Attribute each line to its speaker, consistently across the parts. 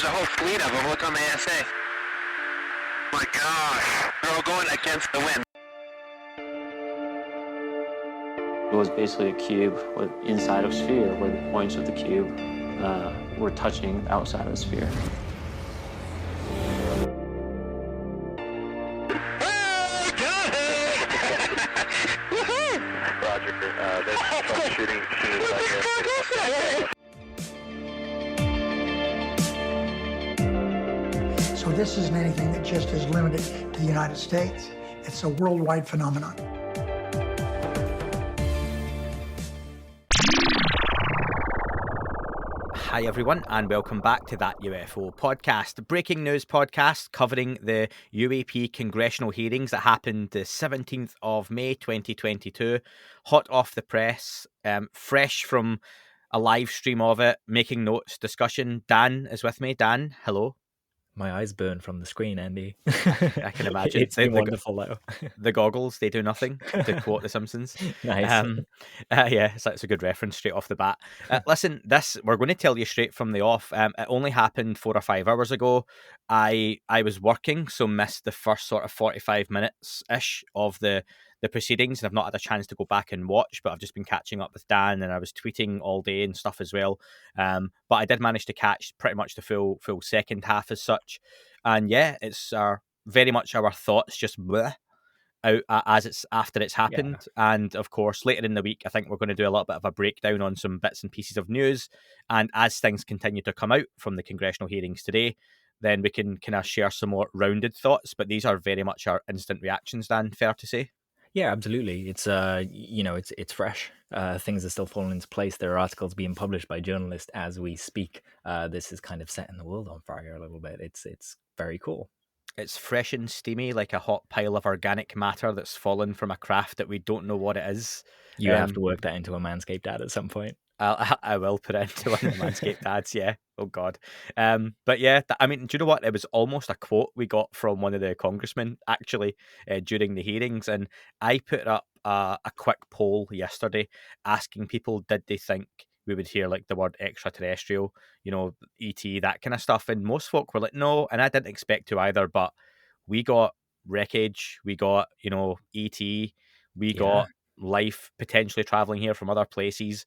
Speaker 1: There's a whole fleet of them. Look on the ASA. My gosh. They're all going against the wind.
Speaker 2: It was basically a cube with inside of a sphere where the points of the cube were touching outside of the sphere.
Speaker 1: Roger. There's troubleshooting machines
Speaker 3: So this isn't anything that just is limited to the United States. It's a worldwide phenomenon.
Speaker 4: Hi everyone, and welcome back to That UFO podcast, breaking news podcast covering the UAP congressional hearings that happened the 17th of May 2022, hot off the press, fresh from a live stream of it, making notes, discussion. Dan is with me. Dan, hello.
Speaker 5: My eyes burn from the screen, Andy.
Speaker 4: I can imagine.
Speaker 5: It's been wonderful, though.
Speaker 4: The goggles, they do nothing, to quote The Simpsons.
Speaker 5: Nice.
Speaker 4: Yeah, so that's a good reference straight off the bat. Listen, we're going to tell you straight from the off. It only happened 4 or 5 hours ago. I was working, so missed the first sort of 45 minutes-ish of the proceedings, and I've not had a chance to go back and watch, but I've just been catching up with Dan, and I was tweeting all day and stuff as well. But I did manage to catch pretty much the full second half as such. And yeah, it's very much our thoughts just bleh out as it's after it's happened. Yeah. And of course, later in the week, I think we're going to do a little bit of a breakdown on some bits and pieces of news. And as things continue to come out from the congressional hearings today, then we can kind of share some more rounded thoughts. But these are very much our instant reactions, Dan, fair to say?
Speaker 5: Yeah, absolutely. It's it's fresh. Things are still falling into place. There are articles being published by journalists as we speak. This is kind of setting the world on fire a little bit. It's very cool.
Speaker 4: It's fresh and steamy, like a hot pile of organic matter that's fallen from a craft that we don't know what it is.
Speaker 5: You have to work that into a Manscaped ad at some point.
Speaker 4: I will put it into one of the Manscaped ads, yeah. Oh, God. But yeah, I mean, do you know what? It was almost a quote we got from one of the congressmen, actually, during the hearings. And I put up a quick poll yesterday asking people, did they think we would hear like the word extraterrestrial, ET, that kind of stuff. And most folk were like, no, and I didn't expect to either. But we got wreckage, we got, ET, we got life potentially traveling here from other places.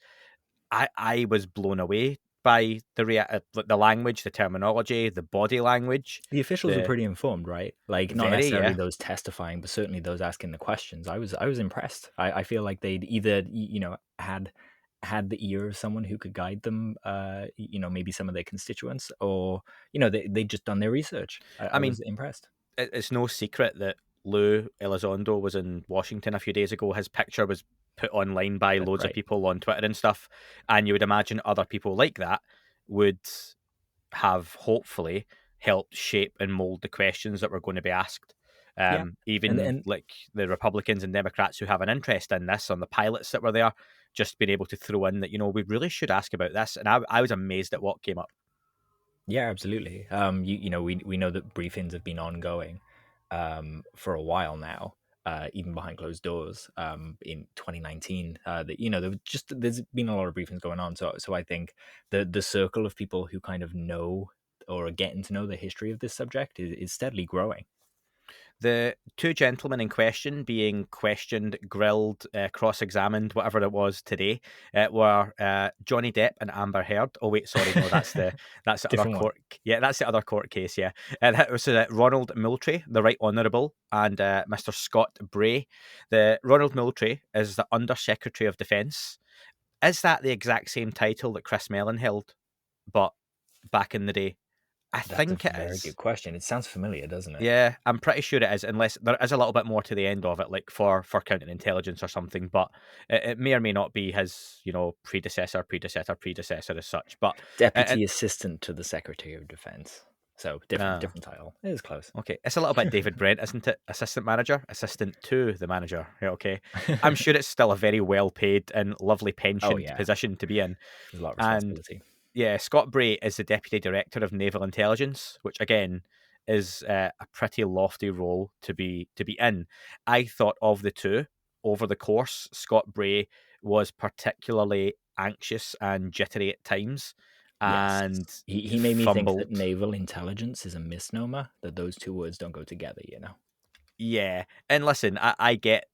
Speaker 4: I was blown away by the language, the terminology, the body language.
Speaker 5: The officials were pretty informed, right? Like not necessarily those testifying, but certainly those asking the questions. I was impressed. I feel like they'd either had the ear of someone who could guide them, maybe some of their constituents, or they'd just done their research. I mean, was impressed.
Speaker 4: It's no secret that Lou Elizondo was in Washington a few days ago. His picture was put online by loads of people on Twitter and stuff, and you would imagine other people like that would have hopefully helped shape and mold the questions that were going to be asked. Even like the Republicans and Democrats who have an interest in this, on the pilots that were there, just being able to throw in that, we really should ask about this. And I was amazed at what came up.
Speaker 5: Yeah, absolutely. We know that briefings have been ongoing for a while now. Even behind closed doors, in 2019, there's been a lot of briefings going on. So I think the circle of people who kind of know or are getting to know the history of this subject is steadily growing.
Speaker 4: The two gentlemen in question being questioned, grilled, cross-examined, whatever it was today, were Johnny Depp and Amber Heard. Oh wait, sorry, no, that's the other court. Yeah, that's the other court case. Yeah, that was Ronald Moultrie, the Right Honourable, and Mr. Scott Bray. The Ronald Moultrie is the Under Secretary of Defence. Is that the exact same title that Chris Mellon held, but back in the day? That's think it is.
Speaker 5: Very good question. It sounds familiar, doesn't it?
Speaker 4: Yeah, I'm pretty sure it is, unless there is a little bit more to the end of it, like for counterintelligence or something. But it may or may not be his, predecessor as such. But
Speaker 5: Deputy Assistant to the Secretary of Defense. So different title. It is close.
Speaker 4: Okay, it's a little bit David Brent, isn't it? Assistant manager, assistant to the manager. Yeah, okay, I'm sure it's still a very well paid and lovely pensioned position to be in.
Speaker 5: There's a lot of responsibility.
Speaker 4: And yeah, Scott Bray is the Deputy Director of Naval Intelligence, which again is a pretty lofty role to be in. I thought of the two over the course, Scott Bray was particularly anxious and jittery at times. and
Speaker 5: he made me think
Speaker 4: fumbled.
Speaker 5: that naval intelligence is a misnomer, that those two words don't go together, you know.
Speaker 4: Yeah, and listen, I get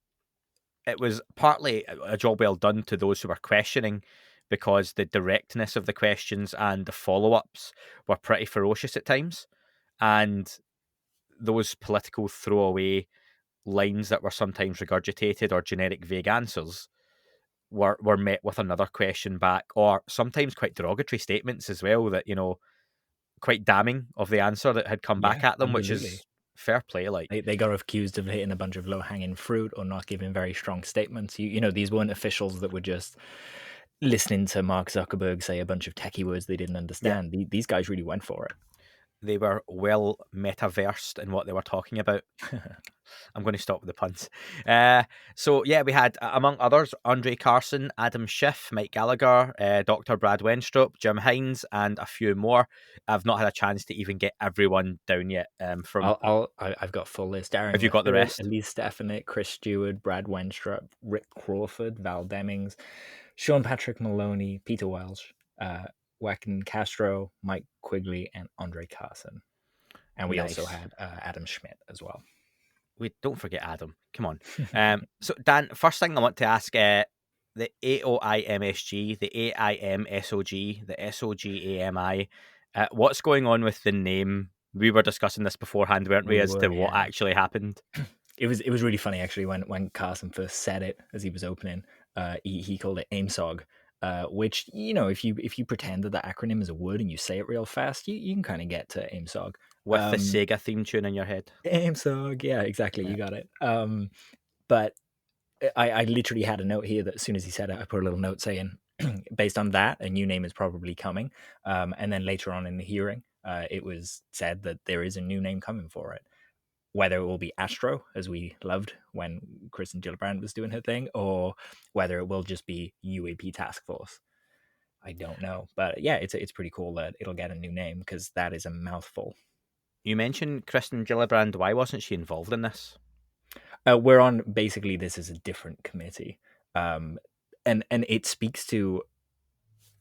Speaker 4: it was partly a job well done to those who were questioning, because the directness of the questions and the follow-ups were pretty ferocious at times, and those political throwaway lines that were sometimes regurgitated or generic vague answers were met with another question back, or sometimes quite derogatory statements as well, that, you know, quite damning of the answer that had come back
Speaker 5: Yeah,
Speaker 4: at them, which
Speaker 5: absolutely.
Speaker 4: is fair play. Like,
Speaker 5: They got accused of hitting a bunch of low-hanging fruit or not giving very strong statements. You know, these weren't officials that were just listening to Mark Zuckerberg say a bunch of techie words they didn't understand. These guys really went for it.
Speaker 4: they were well metaversed in what they were talking about. I'm going to stop with the puns. So yeah, we had, among others, Andre Carson, Adam Schiff, Mike Gallagher, Dr. Brad Wenstrup, Jim Hines, and a few more. I've not had a chance to even get everyone down yet.
Speaker 5: I've got full list. Darren
Speaker 4: Have you got the
Speaker 5: Whitfield,
Speaker 4: rest?
Speaker 5: Elise Stefanik, Chris Stewart, Brad Wenstrup, Rick Crawford, Val Demings, Sean Patrick Maloney, Peter Welch, Joaquin Castro, Mike Quigley, and Andre Carson. And we also
Speaker 4: Nice.
Speaker 5: had Adam Schmidt as well.
Speaker 4: We don't forget Adam. Come on. So Dan, first thing I want to ask, the AOIMSG, the AIMSOG, the SOGAMI, what's going on with the name? We were discussing this beforehand, weren't we, as to what actually happened?
Speaker 5: It was really funny actually when Carson first said it as he was opening. He called it Aim-SOG, which, you know, if you pretend that the acronym is a word and you say it real fast, you can kind of get to Aim-SOG.
Speaker 4: With the Sega theme tune in your head.
Speaker 5: Aim-SOG, yeah, exactly, you got it. But I literally had a note here that as soon as he said it, I put a little note saying, based on that, a new name is probably coming. And then later on in the hearing, it was said that there is a new name coming for it. Whether it will be Astro, as we loved when Kristen Gillibrand was doing her thing, or whether it will just be UAP Task Force. I don't know. But yeah, it's pretty cool that it'll get a new name, because that is a mouthful.
Speaker 4: You mentioned Kristen Gillibrand. Why wasn't she involved in this?
Speaker 5: We're on, basically, this is a different committee. And it speaks to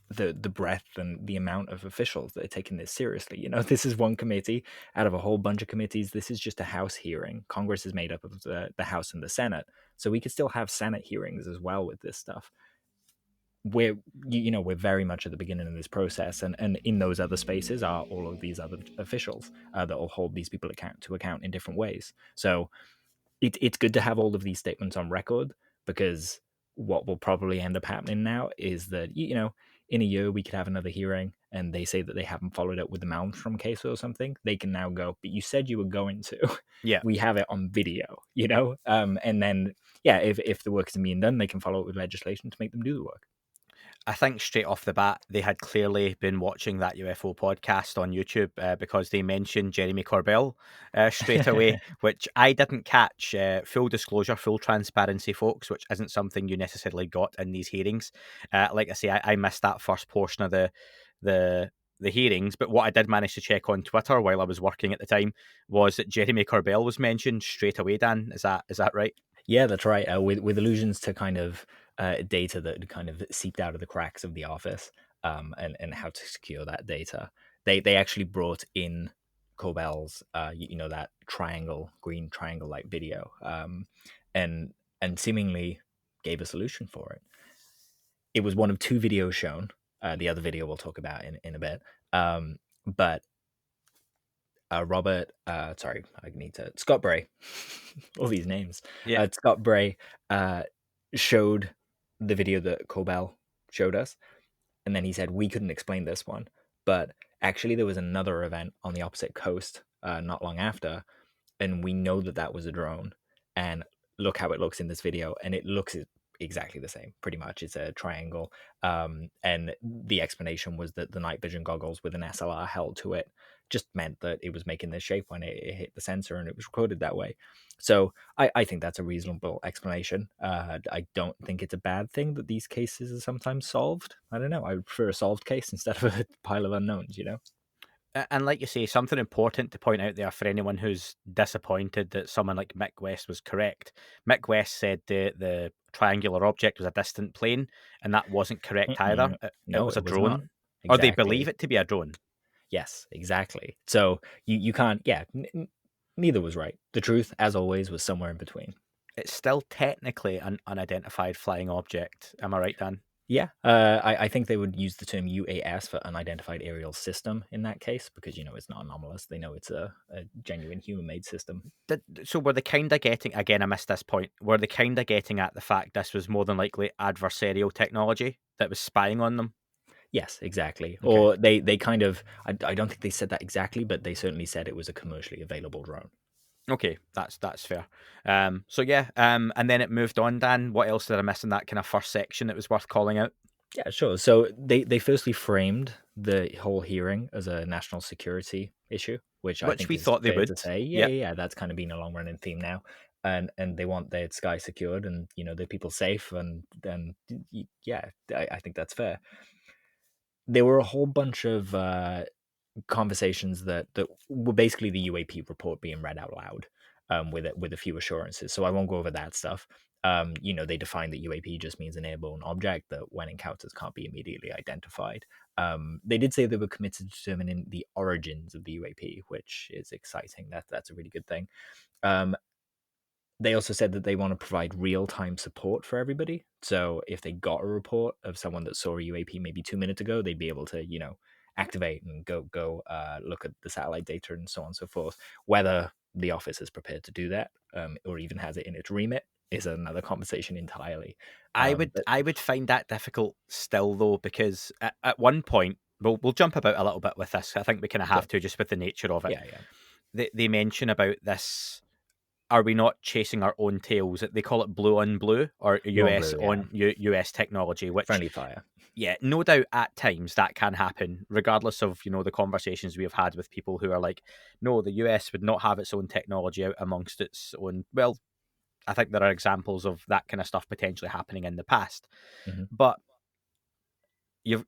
Speaker 5: the breadth and the amount of officials that are taking this seriously. You know, this is one committee out of a whole bunch of committees. This is just a House hearing. Congress is made up of the House and the Senate, so we could still have Senate hearings as well with this stuff. We're very much at the beginning of this process, and in those other spaces are all of these other officials that will hold these people to account in different ways. So it's good to have all of these statements on record, because what will probably end up happening now is that, you know, in a year we could have another hearing and they say that they haven't followed up with the Malmstrom case or something. They can now go, but you said you were going to.
Speaker 4: Yeah.
Speaker 5: We have it on video, you know? And then, yeah, if the work isn't being done, they can follow up with legislation to make them do the work.
Speaker 4: I think straight off the bat, they had clearly been watching that UFO podcast on YouTube, because they mentioned Jeremy Corbell straight away, which I didn't catch. Full disclosure, full transparency, folks, which isn't something you necessarily got in these hearings. Like I say, I missed that first portion of the hearings, but what I did manage to check on Twitter while I was working at the time was that Jeremy Corbell was mentioned straight away. Dan, is that right?
Speaker 5: Yeah, that's right. With allusions to kind of data that kind of seeped out of the cracks of the office, and how to secure that data. They actually brought in Corbell's, that green triangle like video, and seemingly gave a solution for it. It was one of two videos shown. The other video we'll talk about in a bit. But Scott Bray, all these names.
Speaker 4: Yeah.
Speaker 5: Scott Bray showed the video that Corbell showed us, and then he said we couldn't explain this one, but actually there was another event on the opposite coast not long after, and we know that was a drone, and look how it looks in this video, and it looks exactly the same, pretty much. It's a triangle, and the explanation was that the night vision goggles with an SLR held to it just meant that it was making this shape when it hit the sensor, and it was recorded that way. So I think that's a reasonable explanation. I don't think it's a bad thing that these cases are sometimes solved. I don't know. I would prefer a solved case instead of a pile of unknowns, you know?
Speaker 4: And like you say, something important to point out there for anyone who's disappointed that someone like Mick West was correct. Mick West said the triangular object was a distant plane, and that wasn't correct either.
Speaker 5: No,
Speaker 4: it was a
Speaker 5: was
Speaker 4: drone.
Speaker 5: not.
Speaker 4: Or they
Speaker 5: exactly.
Speaker 4: believe it to be a drone.
Speaker 5: Yes, exactly. So you can't. Yeah, neither was right. The truth, as always, was somewhere in between.
Speaker 4: It's still technically an unidentified flying object. Am I right, Dan?
Speaker 5: Yeah, I think they would use the term UAS for unidentified aerial system in that case, because it's not anomalous. They know it's a genuine human-made system.
Speaker 4: So were they kind of getting, again, I missed this point, were they kind of getting at the fact this was more than likely adversarial technology that was spying on them?
Speaker 5: Yes, exactly.
Speaker 4: Okay.
Speaker 5: Or they kind of, I don't think they said that exactly, but they certainly said it was a commercially available drone.
Speaker 4: Okay, that's fair. So yeah, and then it moved on, Dan. What else did I miss in that kind of first section that was worth calling out?
Speaker 5: Yeah, sure. So they firstly framed the whole hearing as a national security issue, which I
Speaker 4: Which
Speaker 5: think
Speaker 4: we
Speaker 5: is
Speaker 4: thought they
Speaker 5: fair to
Speaker 4: would.
Speaker 5: say. Yeah,
Speaker 4: Yep.
Speaker 5: yeah, that's kind of been a long running theme now. And they want their sky secured and their people safe, and yeah, I think that's fair. There were a whole bunch of conversations that were basically the UAP report being read out loud, with a few assurances. So I won't go over that stuff. They defined that UAP just means an airborne object that, when encounters, can't be immediately identified. They did say they were committed to determining the origins of the UAP, which is exciting. That's a really good thing. They also said that they want to provide real-time support for everybody. So if they got a report of someone that saw a UAP maybe 2 minutes ago, they'd be able to, activate and go look at the satellite data and so on and so forth. Whether the office is prepared to do that, or even has it in its remit, is another conversation entirely.
Speaker 4: I
Speaker 5: But
Speaker 4: would find that difficult still, though, because at one point, we'll jump about a little bit with this. I think we kind of have to, just with the nature of it.
Speaker 5: yeah.
Speaker 4: They mention about this. Are we not chasing our own tails? They call it blue on blue, or
Speaker 5: Blue on
Speaker 4: US
Speaker 5: blue,
Speaker 4: on US technology, which,
Speaker 5: friendly fire.
Speaker 4: yeah, no doubt at times that can happen, regardless of the conversations we have had with people who are like, no, the US would not have its own technology out amongst its own. Well, I think there are examples of that kind of stuff potentially happening in the past, but you've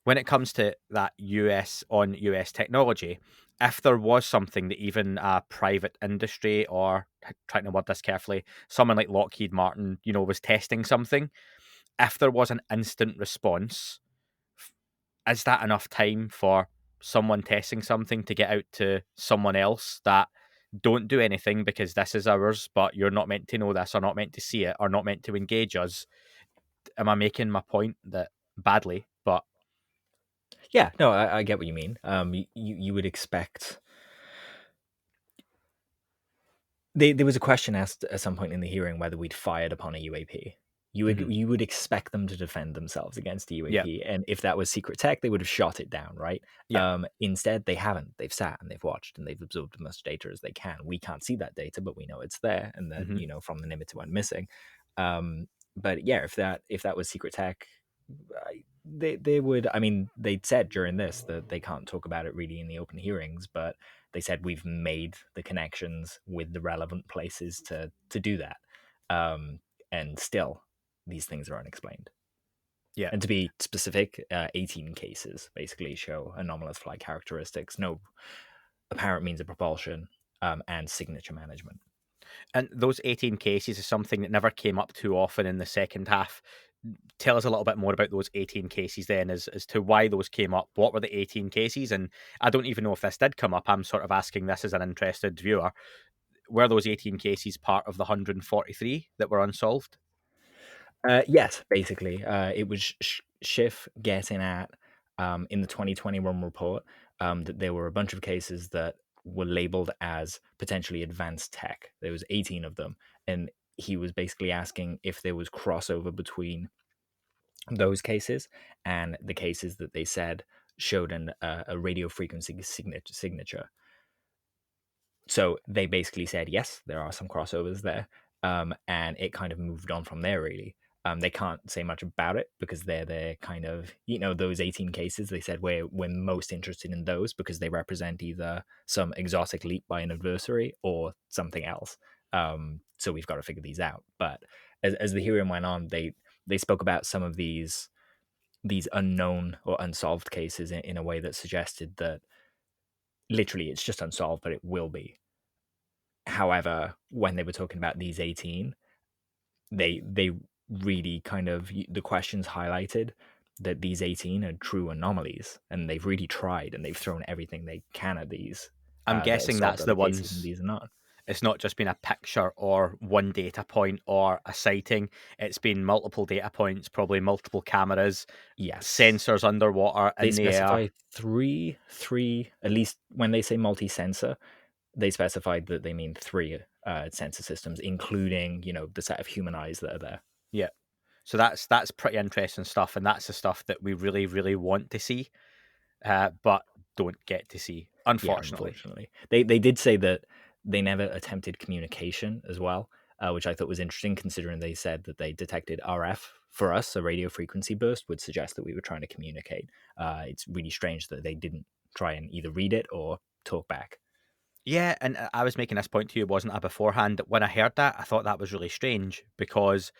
Speaker 4: when it comes to that US on US technology, if there was something that even a private industry, or, trying to word this carefully, someone like Lockheed Martin, was testing something, if there was an instant response, is that enough time for someone testing something to get out to someone else that don't do anything because this is ours, but you're not meant to know this or not meant to see it or not meant to engage us? Am I making my point that badly? But
Speaker 5: Yeah, no, I get what you mean. You would expect. There was a question asked at some point in the hearing whether we'd fired upon a UAP. You would expect them to defend themselves against a UAP, and if that was secret tech, they would have shot it down, right? Instead, they haven't. They've sat and they've watched and they've absorbed as much data as they can. We can't see that data, but we know it's there, and then from the limit to one missing. But yeah, if that was secret tech, they would. I mean, they said during this that they can't talk about it really in the open hearings, but they said we've made the connections with the relevant places to do that, and still these things are unexplained.
Speaker 4: yeah,
Speaker 5: And to be specific, 18 cases basically show anomalous flight characteristics, no apparent means of propulsion, and signature management.
Speaker 4: and those 18 cases is something that never came up too often in the second half. Tell us a little bit more about those 18 cases then, as to why those came up. What were the 18 cases? And I don't even know if this did come up. I'm sort of asking this as an interested viewer. Were those 18 cases part of the 143 that were unsolved?
Speaker 5: Yes, basically. It was Schiff getting at, in the 2021 report, that there were a bunch of cases that were labeled as potentially advanced tech. There was 18 of them. And he was basically asking if there was crossover between those cases and the cases that they said showed a radio frequency signature. So they basically said, yes, there are some crossovers there. And it kind of moved on from there, really. They can't say much about it because they're kind of, those 18 cases, they said we're most interested in those because they represent either some exotic leap by an adversary or something else. So we've got to figure these out. But as the hearing went on, they spoke about some of these unknown or unsolved cases in a way that suggested that literally it's just unsolved, but it will be. However, when they were talking about these 18, they really kind of, the questions highlighted that these 18 are true anomalies, and they've really tried, and they've thrown everything they can at these.
Speaker 4: I'm
Speaker 5: That are
Speaker 4: guessing
Speaker 5: solved
Speaker 4: that's
Speaker 5: other
Speaker 4: the
Speaker 5: cases, and
Speaker 4: ones.
Speaker 5: these are not.
Speaker 4: It's not just been a picture or one data point or a sighting. It's been multiple data points, probably multiple cameras,
Speaker 5: Yes.
Speaker 4: sensors underwater,
Speaker 5: They
Speaker 4: in the
Speaker 5: specify
Speaker 4: air.
Speaker 5: three, at least when they say multi-sensor, they specified that they mean three sensor systems, including, the set of human eyes that are there.
Speaker 4: Yeah. So that's pretty interesting stuff, and that's the stuff that we really, really want to see, but don't get to see,
Speaker 5: Yeah,
Speaker 4: unfortunately.
Speaker 5: unfortunately. They did say that they never attempted communication as well, which I thought was interesting, considering they said that they detected RF. For us, a radio frequency burst would suggest that we were trying to communicate. It's really strange that they didn't try and either read it or talk back.
Speaker 4: Yeah, and I was making this point to you, wasn't I, beforehand? When I heard that, I thought that was really strange, because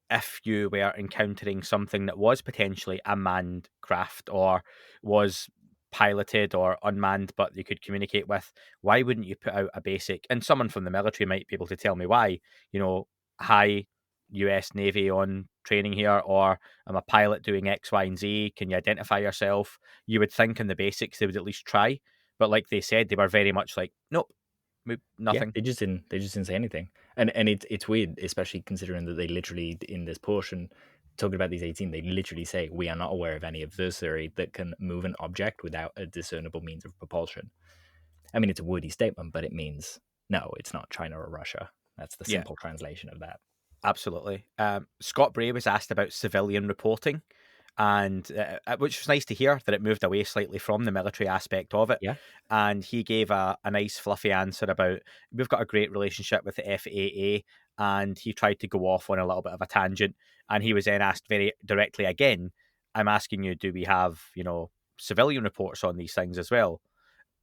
Speaker 4: if you were encountering something that was potentially a manned craft or was piloted or unmanned but you could communicate with, why wouldn't you put out a basic, and someone from the military might be able to tell me why, hi, US Navy on training here, or I'm a pilot doing X, Y, and Z, can you identify yourself? You would think in the basics they would at least try, but like they said, they were very much like, nope,
Speaker 5: Yeah,
Speaker 4: nothing.
Speaker 5: they just didn't say anything, and it's weird, especially considering that they literally, in this portion talking about these 18, they literally say, we are not aware of any adversary that can move an object without a discernible means of propulsion. I mean, it's a wordy statement, but it means no, it's not China or Russia. That's the
Speaker 4: Yeah,
Speaker 5: simple translation of that.
Speaker 4: absolutely. Scott Bray was asked about civilian reporting, and which was nice to hear that it moved away slightly from the military aspect of it.
Speaker 5: Yeah.
Speaker 4: And he gave a nice fluffy answer about, we've got a great relationship with the FAA, and he tried to go off on a little bit of a tangent, and he was then asked very directly again, I'm asking you, do we have, civilian reports on these things as well?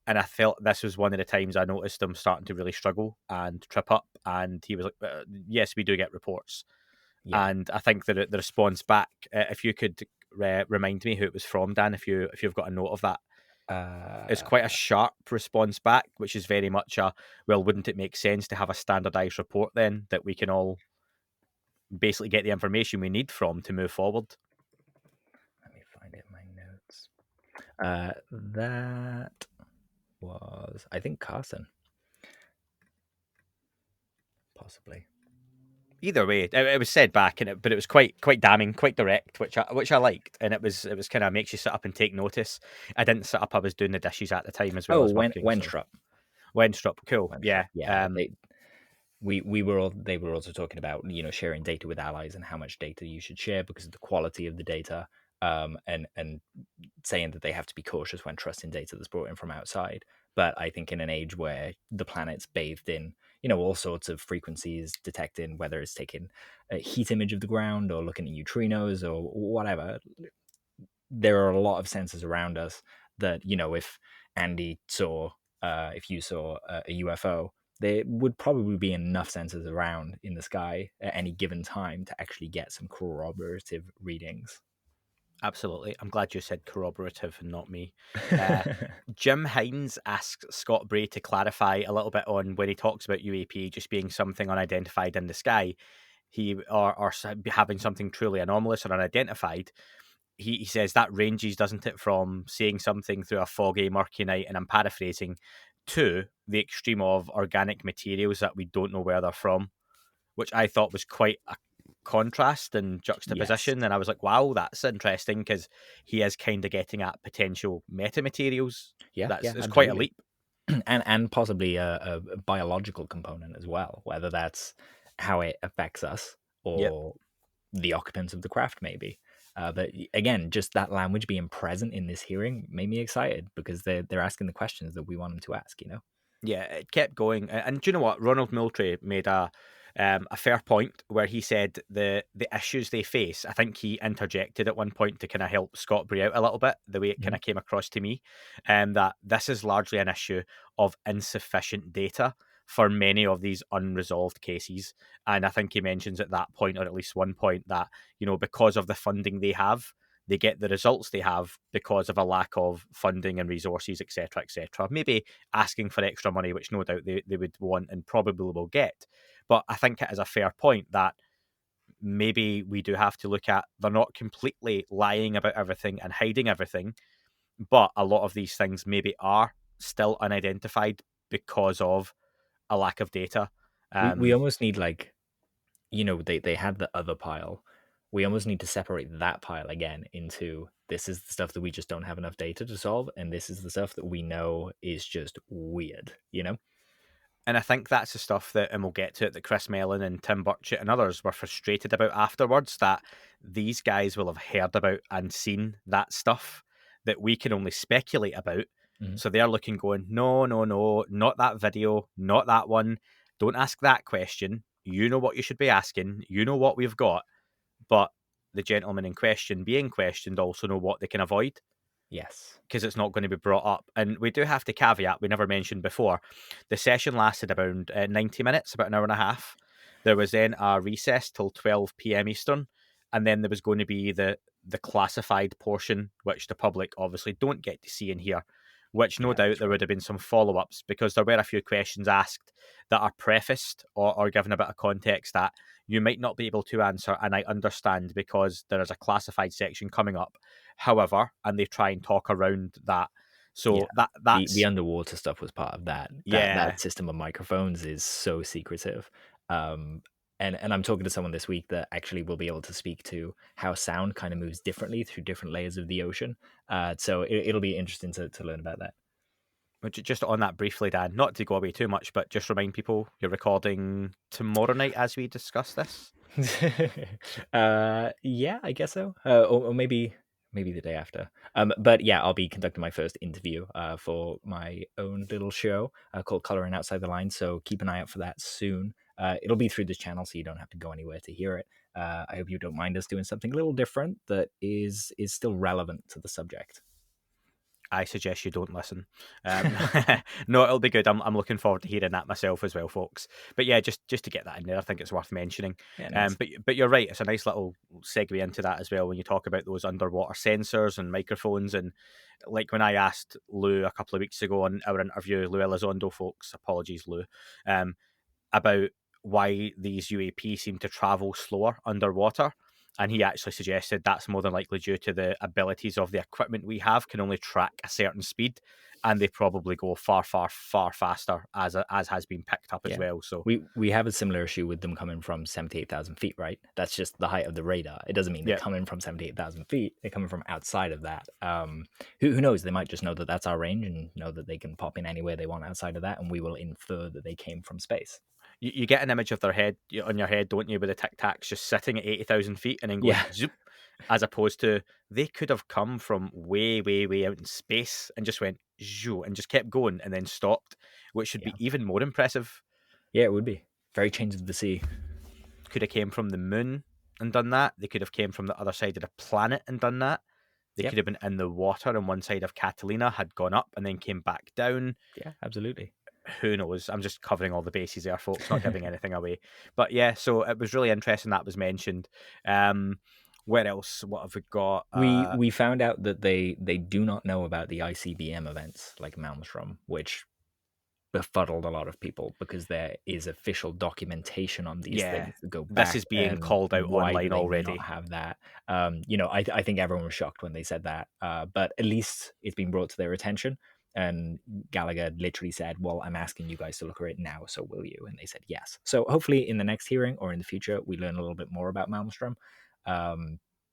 Speaker 4: And I felt this was one of the times I noticed him starting to really struggle and trip up, and he was like, yes, we do get reports.
Speaker 5: Yeah.
Speaker 4: And I think that the response back, if you could remind me who it was from, Dan, if you've got a note of that, it's quite a sharp response back, which is very much a, well, wouldn't it make sense to have a standardized report then that we can all basically get the information we need from to move forward?
Speaker 5: Let me find it in my notes. That was, I think, Carson. Possibly.
Speaker 4: Either way, it was said back, but it was quite damning, quite direct, which I liked, and it was kind of makes you sit up and take notice. I didn't sit up; I was doing the dishes at the time as well as working.
Speaker 5: Wenstrup.
Speaker 4: Wenstrup, cool, yeah,
Speaker 5: yeah. They were also talking about, sharing data with allies and how much data you should share because of the quality of the data, and saying that they have to be cautious when trusting data that's brought in from outside. But I think in an age where the planet's bathed in, all sorts of frequencies detecting, whether it's taking a heat image of the ground or looking at neutrinos or whatever, there are a lot of sensors around us that, if Andy saw, if you saw a UFO, there would probably be enough sensors around in the sky at any given time to actually get some corroborative readings.
Speaker 4: Absolutely. I'm glad you said corroborative and not me. Jim Hines asks Scott Bray to clarify a little bit on when he talks about UAP just being something unidentified in the sky, or having something truly anomalous or unidentified. He says that ranges, doesn't it, from seeing something through a foggy, murky night, and I'm paraphrasing, to the extreme of organic materials that we don't know where they're from, which I thought was quite a contrast and juxtaposition.
Speaker 5: Yes.
Speaker 4: And I was like, wow, that's interesting, because he is kind of getting at potential metamaterials.
Speaker 5: Yeah,
Speaker 4: It's quite a
Speaker 5: absolutely.
Speaker 4: leap.
Speaker 5: And possibly a biological component as well, whether that's how it affects us or the occupants of the craft, maybe. But again, just that language being present in this hearing made me excited because they're asking the questions that we want them to ask.
Speaker 4: Yeah, it kept going, and do you know what? Ronald Moultrie made a fair point where he said the issues they face. I think he interjected at one point to kind of help Scott Bray out a little bit, the way it kind of came across to me, that this is largely an issue of insufficient data for many of these unresolved cases. And I think he mentions at that point, or at least one point, that because of the funding they have, they get the results they have because of a lack of funding and resources, etc., etc. Maybe asking for extra money, which no doubt they would want and probably will get. But I think it is a fair point that maybe we do have to look at, they're not completely lying about everything and hiding everything, but a lot of these things maybe are still unidentified because of a lack of data.
Speaker 5: We almost need, like, they had the other pile. We almost need to separate that pile again into, this is the stuff that we just don't have enough data to solve, and this is the stuff that we know is just weird,
Speaker 4: And I think that's the stuff that, and we'll get to it, that Chris Mellon and Tim Burchett and others were frustrated about afterwards, that these guys will have heard about and seen that stuff that we can only speculate about.
Speaker 5: Mhm.
Speaker 4: So they're looking, going, no, not that video, not that one. Don't ask that question. You know what you should be asking. You know what we've got. But the gentlemen in question being questioned also know what they can avoid,
Speaker 5: Yes.
Speaker 4: because it's not going to be brought up. And we do have to caveat, we never mentioned before, the session lasted about 90 minutes, about an hour and a half. There was then a recess till 12 p.m. Eastern, and then there was going to be the classified portion, which the public obviously don't get to see and hear, which no
Speaker 5: Yeah,
Speaker 4: doubt
Speaker 5: that's
Speaker 4: there
Speaker 5: right.
Speaker 4: would have been some follow-ups, because there were a few questions asked that are prefaced or given a bit of context that you might not be able to answer, and I understand, because there is a classified section coming up. However, and they try and talk around that. So
Speaker 5: Yeah.
Speaker 4: that's
Speaker 5: The underwater stuff was part of that.
Speaker 4: yeah.
Speaker 5: That system of microphones is so secretive. And I'm talking to someone this week that actually will be able to speak to how sound kind of moves differently through different layers of the ocean. So it'll be interesting to learn about that.
Speaker 4: Which, just on that briefly, Dan, not to go away too much, but just remind people you're recording tomorrow night as we discuss this.
Speaker 5: Yeah, I guess so. Or maybe the day after. But yeah, I'll be conducting my first interview for my own little show called Coloring Outside the Line. So keep an eye out for that soon. It'll be through this channel, so you don't have to go anywhere to hear it. I hope you don't mind us doing something a little different that is still relevant to the subject.
Speaker 4: I suggest you don't listen. No, it'll be good. I'm looking forward to hearing that myself as well, folks. But yeah, just to get that in there, I think it's worth mentioning.
Speaker 5: Yeah, nice.
Speaker 4: But you're right. It's a nice little segue into that as well when you talk about those underwater sensors and microphones. And like when I asked Lou a couple of weeks ago on our interview, Lou Elizondo, folks, apologies, Lou, about why these UAP seem to travel slower underwater. And he actually suggested that's more than likely due to the abilities of the equipment we have can only track a certain speed, and they probably go far faster, as has been picked up as well. So
Speaker 5: we have a similar issue with them coming from 78,000 feet, right? That's just the height of the radar. It doesn't mean they're coming from 78,000 feet. They're coming from outside of that. Who knows? They might just know that that's our range and know that they can pop in anywhere they want outside of that, and we will infer that they came from space.
Speaker 4: You get an image of their head on your head, don't you, with the Tic Tacs just sitting at 80,000 feet and then going zoop, as opposed to they could have come from way out in space and just went zoo and just kept going and then stopped, which should be even more impressive.
Speaker 5: Yeah, it would be. Very Change of the Sea.
Speaker 4: Could have came from the moon and done that. They could have came from the other side of the planet and done that. They could have been in the water on one side of Catalina, had gone up and then came back down.
Speaker 5: Yeah, absolutely.
Speaker 4: Who knows? I'm just covering all the bases there, folks, not giving anything away. But yeah, so it was really interesting that was mentioned. Where else? What have we got?
Speaker 5: We found out that they do not know about the ICBM events like Malmstrom, which befuddled a lot of people because there is official documentation on these things that go back.
Speaker 4: This is being called out online already.
Speaker 5: Not have that. I think everyone was shocked when they said that, but at least it's been brought to their attention. And Gallagher literally said, well, I'm asking you guys to look at it now, so will you? And they said yes. So hopefully in the next hearing or in the future, we learn a little bit more about Malmstrom,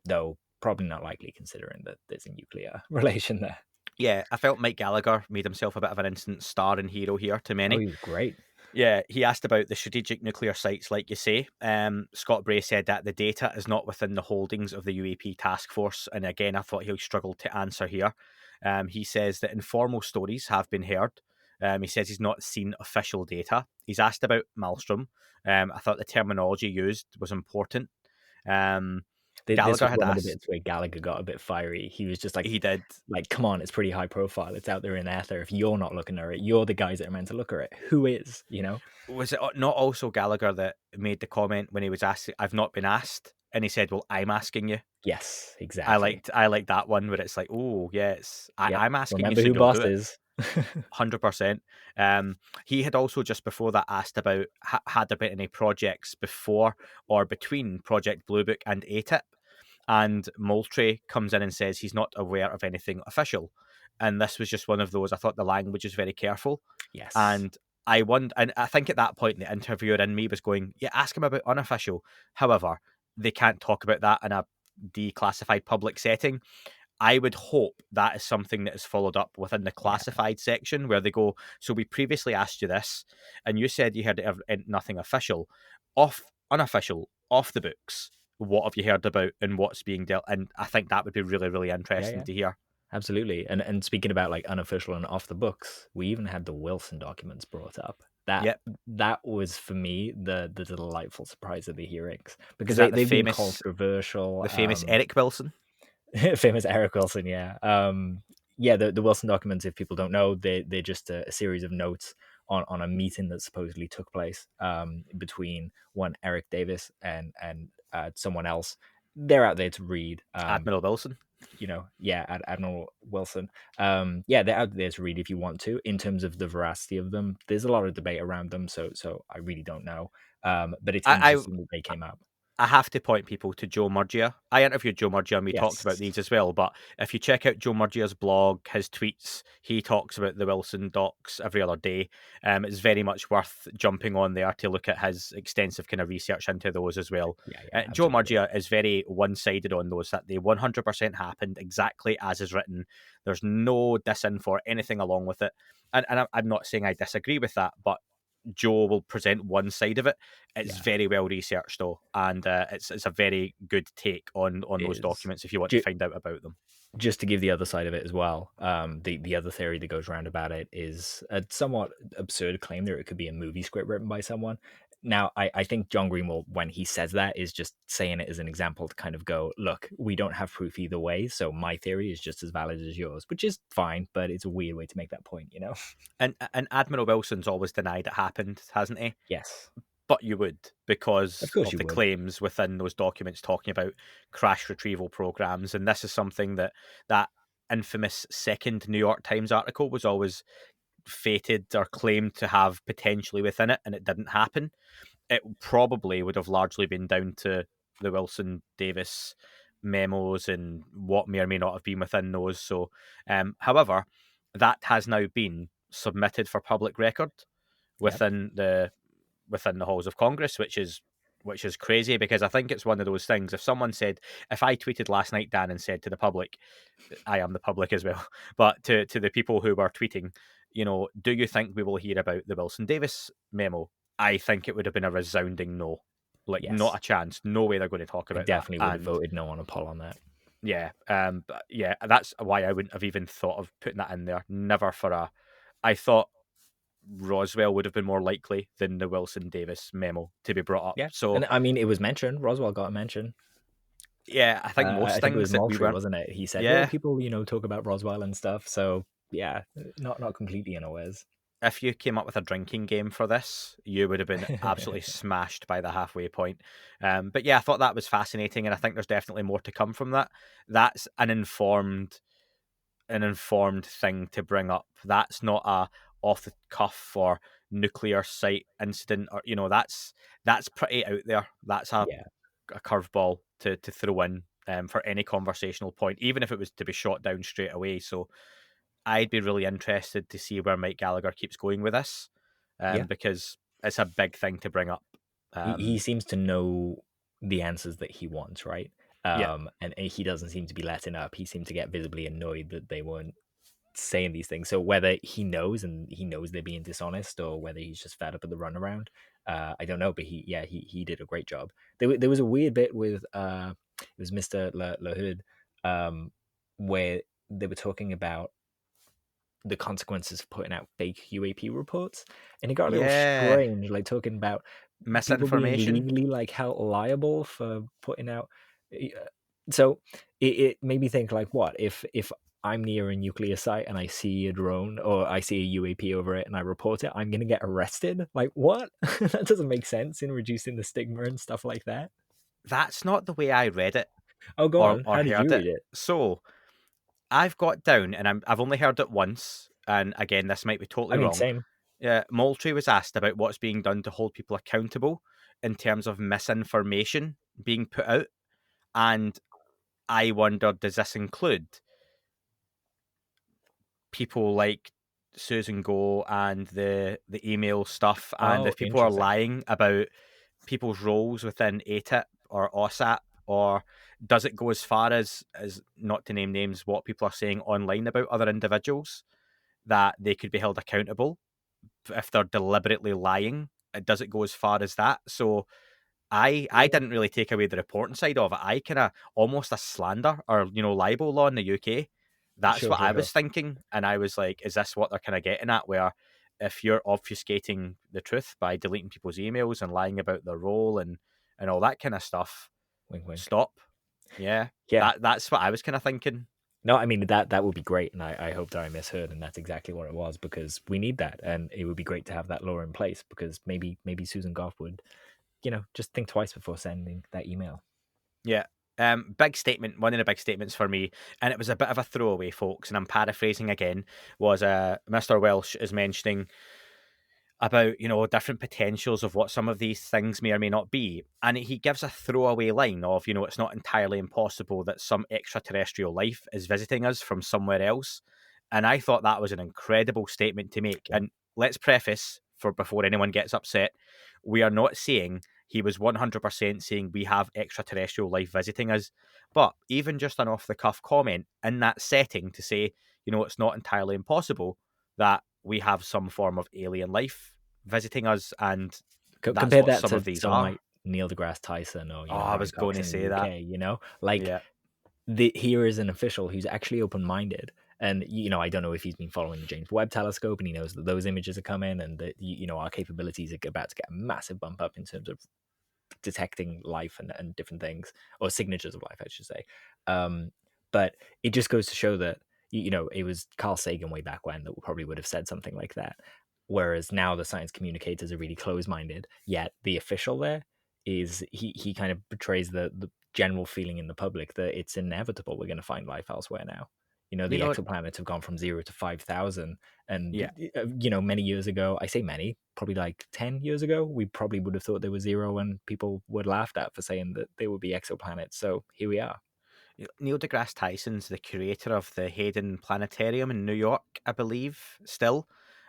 Speaker 5: though probably not likely considering that there's a nuclear relation there.
Speaker 4: Yeah, I felt Mike Gallagher made himself a bit of an instant star and hero here to many.
Speaker 5: Oh, he was great.
Speaker 4: Yeah, he asked about the strategic nuclear sites, like you say. Scott Bray said that the data is not within the holdings of the UAP task force. And again, I thought he struggled to answer here. He says that informal stories have been heard. He says he's not seen official data. He's asked about Malmstrom. I thought the terminology used was important.
Speaker 5: Gallagher had asked. Bits where Gallagher got a bit fiery. He was just like,
Speaker 4: he did.
Speaker 5: Like, come on, it's pretty high profile. It's out there in the ether. If you're not looking at it, you're the guys that are meant to look at it. Who is?
Speaker 4: Was it not also Gallagher that made the comment when he was asked, "I've not been asked," and he said, "Well, I'm asking you."
Speaker 5: Yes, exactly.
Speaker 4: I liked that one where it's like, oh yes, I'm asking
Speaker 5: Remember
Speaker 4: you.
Speaker 5: who boss is.
Speaker 4: 100%. He had also just before that asked about had there been any projects before or between Project Blue Book and ATIP, and Moultrie comes in and says he's not aware of anything official, and this was just one of those. I thought the language was very careful,
Speaker 5: Yes.
Speaker 4: and I think at that point the interviewer in me was going, yeah, ask him about unofficial. However, they can't talk about that in a declassified public setting. I would hope that is something that is followed up within the
Speaker 5: Yeah.
Speaker 4: classified section where they go, so we previously asked you this, and you said you heard nothing official. Unofficial, off the books, what have you heard about and what's being dealt? And I think that would be really, really interesting
Speaker 5: Yeah.
Speaker 4: to hear.
Speaker 5: Absolutely. And speaking about like unofficial and off the books, we even had the Wilson documents brought up.
Speaker 4: Yep.
Speaker 5: That was for me the delightful surprise of the hearings, because
Speaker 4: Is that
Speaker 5: they've been controversial.
Speaker 4: the famous Eric Wilson?
Speaker 5: Famous Eric Wilson, yeah. Yeah, the Wilson documents, if people don't know, they're just a series of notes on a meeting that supposedly took place between one Eric Davis and someone else. They're out there to read.
Speaker 4: Admiral Wilson.
Speaker 5: Admiral Wilson. Yeah, they're out there to read if you want to. In terms of the veracity of them, there's a lot of debate around them, so I really don't know. But it's interesting that they came up.
Speaker 4: I have to point people to Joe Murgia. I interviewed Joe Murgia and we talked about
Speaker 5: Yes.
Speaker 4: these as well. But if you check out Joe Murgia's blog, his tweets, he talks about the Wilson docs every other day. It's very much worth jumping on there to look at his extensive kind of research into those as well.
Speaker 5: Yeah,
Speaker 4: Joe
Speaker 5: absolutely.
Speaker 4: Murgia is very one-sided on those, that they 100% happened exactly as is written. There's no disinfo or anything along with it. And I'm not saying I disagree with that, but Joe will present one side of it. It's very well researched though, and it's a very good take on those documents if you want to find out about them.
Speaker 5: Just to give the other side of it as well, the other theory that goes around about it is a somewhat absurd claim that it could be a movie script written by someone. Now, I think John Greenwald, when he says that, is just saying it as an example to kind of go, look, we don't have proof either way, so my theory is just as valid as yours, which is fine, but it's a weird way to make that point, you know?
Speaker 4: And Admiral Wilson's always denied it happened, hasn't he?
Speaker 5: Yes.
Speaker 4: But you would, because
Speaker 5: Of course
Speaker 4: of
Speaker 5: you
Speaker 4: the
Speaker 5: would.
Speaker 4: claims within those documents talking about crash retrieval programs. And this is something that infamous second New York Times article was always fated or claimed to have potentially within it, and it didn't happen. It probably would have largely been down to the Wilson Davis memos and what may or may not have been within those. So, however, that has now been submitted for public record within the halls of Congress, which is crazy, because I think it's one of those things. If someone said, if I tweeted last night, Dan, and said to the public, I am the public as well, but to the people who were tweeting, do you think we will hear about the Wilson Davis memo? I think it would have been a resounding no. Like, not a chance. No way they're going to talk about that.
Speaker 5: Definitely would have voted no on a poll on that.
Speaker 4: Yeah. But yeah, that's why I wouldn't have even thought of putting that in there. Never for I thought Roswell would have been more likely than the Wilson Davis memo to be brought up.
Speaker 5: Yeah.
Speaker 4: So,
Speaker 5: and I mean, it was mentioned. Roswell got a mention.
Speaker 4: Yeah, I think most
Speaker 5: I
Speaker 4: things
Speaker 5: think it was
Speaker 4: that
Speaker 5: Moultrie,
Speaker 4: we weren't.
Speaker 5: wasn't it? He said,
Speaker 4: Yeah.
Speaker 5: well, people, talk about Roswell and stuff. So yeah, not completely unawares.
Speaker 4: If you came up with a drinking game for this, you would have been absolutely smashed by the halfway point. But yeah, I thought that was fascinating, and I think there's definitely more to come from that. That's an informed thing to bring up. That's not a off the cuff or nuclear site incident, or that's pretty out there. That's a curveball to throw in for any conversational point, even if it was to be shot down straight away. So I'd be really interested to see where Mike Gallagher keeps going with this, because it's a big thing to bring up.
Speaker 5: He seems to know the answers that he wants, right? And he doesn't seem to be letting up. He seemed to get visibly annoyed that they weren't saying these things. So whether he knows they're being dishonest, or whether he's just fed up at the runaround, I don't know. But he did a great job. There was a weird bit with it was Mr. LaHood, where they were talking about the consequences of putting out fake UAP reports, and it got a little strange, like talking about
Speaker 4: misinformation,
Speaker 5: people being legally like held liable for putting out. So it made me think, like, what if I'm near a nuclear site and I see a drone or I see a UAP over it and I report it, I'm going to get arrested? Like, what? That doesn't make sense in reducing the stigma and stuff like that.
Speaker 4: That's not the way I read it.
Speaker 5: Oh, go on. How did you read it?
Speaker 4: So I've got down, and I've only heard it once, and again, this might be totally
Speaker 5: I mean,
Speaker 4: wrong.
Speaker 5: same.
Speaker 4: Moultrie was asked about what's being done to hold people accountable in terms of misinformation being put out, and I wondered, does this include people like Susan Go and the email stuff, and
Speaker 5: Oh,
Speaker 4: if people are
Speaker 5: interesting.
Speaker 4: lying about people's roles within ATIP or OSAP, or does it go as far as not to name names, what people are saying online about other individuals, that they could be held accountable if they're deliberately lying? Does it go as far as that? So I didn't really take away the reporting side of it. I kind of almost a slander or libel law in the UK. That's
Speaker 5: Sure,
Speaker 4: what
Speaker 5: sure,
Speaker 4: I
Speaker 5: sure.
Speaker 4: was thinking, and I was like, is this what they're kind of getting at? Where if you're obfuscating the truth by deleting people's emails and lying about their role and all that kind of stuff,
Speaker 5: Wink, wink.
Speaker 4: stop. Yeah,
Speaker 5: Yeah.
Speaker 4: that's what I was kind of thinking.
Speaker 5: No, I mean that would be great, and I hope that I misheard, and that's exactly what it was, because we need that, and it would be great to have that law in place, because maybe Susan Goff would, just think twice before sending that email.
Speaker 4: Yeah. Big statement, one of the big statements for me, and it was a bit of a throwaway, folks, and I'm paraphrasing again, was Mr. Welch is mentioning about, different potentials of what some of these things may or may not be. And he gives a throwaway line of, it's not entirely impossible that some extraterrestrial life is visiting us from somewhere else. And I thought that was an incredible statement to make.
Speaker 5: Yeah.
Speaker 4: And let's preface, for before anyone gets upset, we are not saying he was 100% saying we have extraterrestrial life visiting us. But even just an off the cuff comment in that setting to say, it's not entirely impossible that we have some form of alien life visiting us, and that's
Speaker 5: Compare
Speaker 4: what
Speaker 5: that
Speaker 4: some of
Speaker 5: to
Speaker 4: these
Speaker 5: someone
Speaker 4: are.
Speaker 5: like Neil deGrasse Tyson, or
Speaker 4: Oh, I
Speaker 5: Brian
Speaker 4: was going
Speaker 5: Cox
Speaker 4: to
Speaker 5: in the
Speaker 4: say that.
Speaker 5: UK. Like,
Speaker 4: Yeah.
Speaker 5: here is an official who's actually open-minded, and I don't know if he's been following the James Webb Telescope, and he knows that those images are coming, and that our capabilities are about to get a massive bump up in terms of detecting life and different things, or signatures of life, I should say. But it just goes to show that it was Carl Sagan way back when that probably would have said something like that, whereas now the science communicators are really close-minded. Yet the official there is he kind of betrays the general feeling in the public that it's inevitable we're going to find life elsewhere now.
Speaker 4: You
Speaker 5: The
Speaker 4: know,
Speaker 5: exoplanets have gone from 0 to 5,000, and
Speaker 4: yeah.
Speaker 5: many years ago, I say many, probably like 10 years ago, we probably would have thought they were 0, and people were laughed at for saying that they would be exoplanets. So here we are.
Speaker 4: Neil deGrasse Tyson's the curator of the Hayden Planetarium in New York, I believe, still.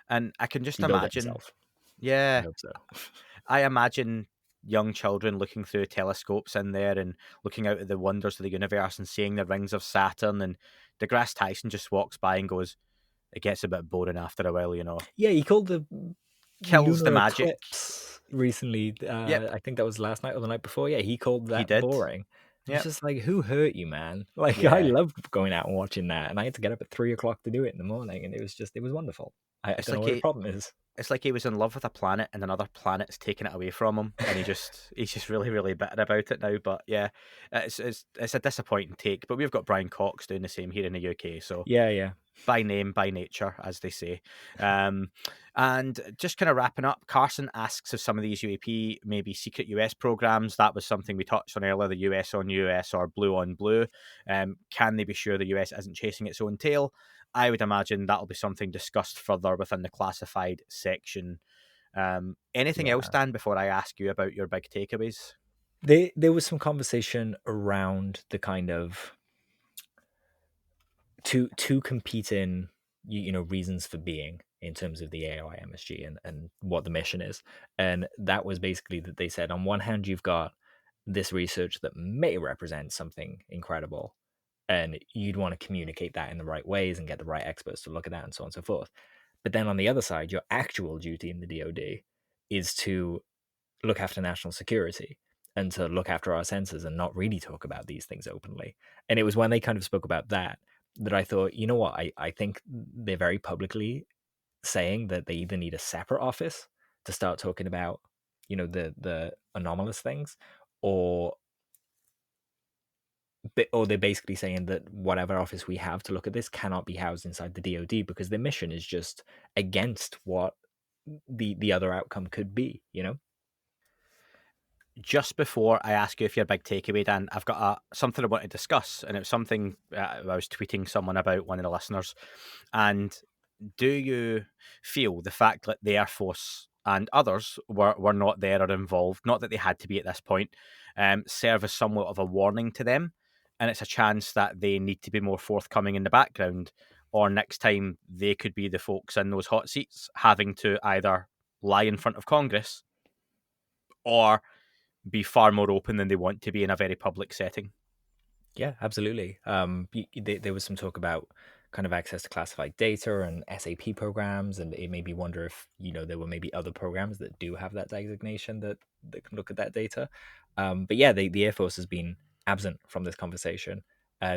Speaker 4: And I can just
Speaker 5: He built it
Speaker 4: imagine,
Speaker 5: himself. I
Speaker 4: yeah,
Speaker 5: hope so.
Speaker 4: I imagine young children looking through telescopes in there and looking out at the wonders of the universe and seeing the rings of Saturn. And deGrasse Tyson just walks by and goes, it gets a bit boring after a while,
Speaker 5: Yeah, he called the
Speaker 4: Kills the
Speaker 5: lunar
Speaker 4: magic.
Speaker 5: eclipse recently.
Speaker 4: Yep,
Speaker 5: I think that was last night or the night before. Yeah, he called
Speaker 4: he
Speaker 5: that
Speaker 4: did.
Speaker 5: boring. It's
Speaker 4: Yep.
Speaker 5: just like, who hurt you, man? Like, I
Speaker 4: Yeah.
Speaker 5: loved going out and watching that, and I had to get up at 3 o'clock to do it in the morning, and it was wonderful. I
Speaker 4: It's
Speaker 5: don't know
Speaker 4: like
Speaker 5: what the problem is.
Speaker 4: it's like he was in love with a planet and another planet's taking it away from him, and he's just really really bitter about it now. But yeah, it's a disappointing take. But we've got Brian Cox doing the same here in the UK, so
Speaker 5: Yeah.
Speaker 4: by name, by nature, as they say. And just kind of wrapping up, Carson asks if some of these UAP may be secret US programs. That was something we touched on earlier, the US on US or blue on blue. Can they be sure the US isn't chasing its own tail? I would imagine that'll be something discussed further within the classified section. Anything else,
Speaker 5: Yeah.
Speaker 4: Dan, before I ask you about your big takeaways?
Speaker 5: There was some conversation around the kind of two competing reasons for being in terms of the AOIMSG and what the mission is. And that was basically that they said, on one hand, you've got this research that may represent something incredible, and you'd want to communicate that in the right ways and get the right experts to look at that and so on and so forth. But then on the other side, your actual duty in the DoD is to look after national security and to look after our sensors and not really talk about these things openly. And it was when they kind of spoke about that I thought, you know what, I think they're very publicly saying that they either need a separate office to start talking about, the anomalous things, or they're basically saying that whatever office we have to look at this cannot be housed inside the DoD, because their mission is just against what the other outcome could be,
Speaker 4: Just before I ask you if you're a big takeaway, Dan, I've got something I want to discuss, and it was something I was tweeting someone about, one of the listeners, and do you feel the fact that the Air Force and others were not there or involved, not that they had to be at this point, serve as somewhat of a warning to them, and it's a chance that they need to be more forthcoming in the background, or next time they could be the folks in those hot seats having to either lie in front of Congress or be far more open than they want to be in a very public setting?
Speaker 5: Yeah, absolutely. There was some talk about kind of access to classified data and SAP programs, and it made me wonder if there were maybe other programs that do have that designation that can look at that data. But yeah, the Air Force has been absent from this conversation.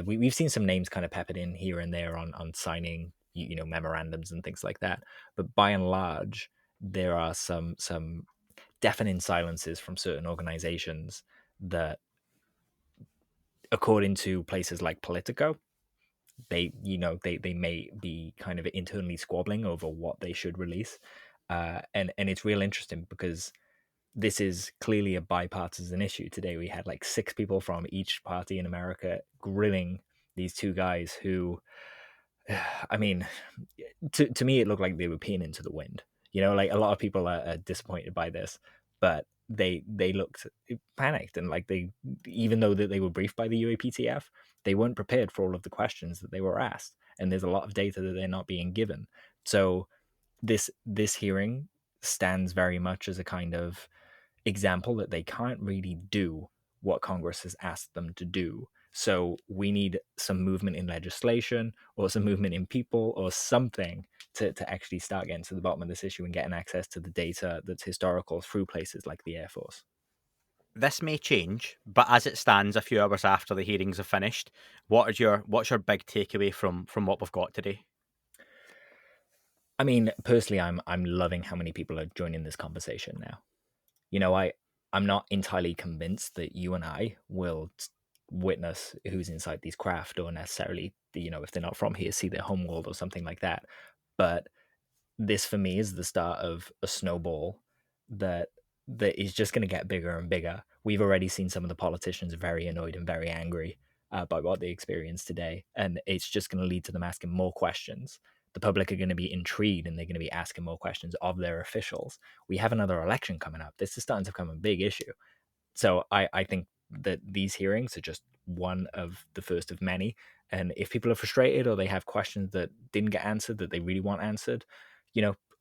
Speaker 5: We've seen some names kind of peppered in here and there on signing memorandums and things like that. But by and large, there are some deafening silences from certain organizations that, according to places like Politico, they may be kind of internally squabbling over what they should release, and it's real interesting because this is clearly a bipartisan issue. Today we had like 6 people from each party in America grilling these two guys who, I mean, to me it looked like they were peeing into the wind. Like a lot of people are disappointed by this, but they looked panicked, and like even though that they were briefed by the UAPTF, they weren't prepared for all of the questions that they were asked, and there's a lot of data that they're not being given. So this hearing stands very much as a kind of example that they can't really do what Congress has asked them to do. So we need some movement in legislation or some movement in people or something to actually start getting to the bottom of this issue and getting access to the data that's historical through places like the Air Force.
Speaker 4: This may change, but as it stands, a few hours after the hearings are finished, what's your big takeaway from what we've got today?
Speaker 5: I mean, personally, I'm loving how many people are joining this conversation now. I'm not entirely convinced that you and I will witness who's inside these craft, or necessarily, if they're not from here, see their homeworld or something like that. But this for me is the start of a snowball that is just going to get bigger and bigger. We've already seen some of the politicians very annoyed and very angry by what they experienced today, and it's just going to lead to them asking more questions. The public are going to be intrigued, and they're going to be asking more questions of their officials. We have another election coming up. This is starting to become a big issue. So I think that these hearings are just one of the first of many. And if people are frustrated or they have questions that didn't get answered that they really want answered,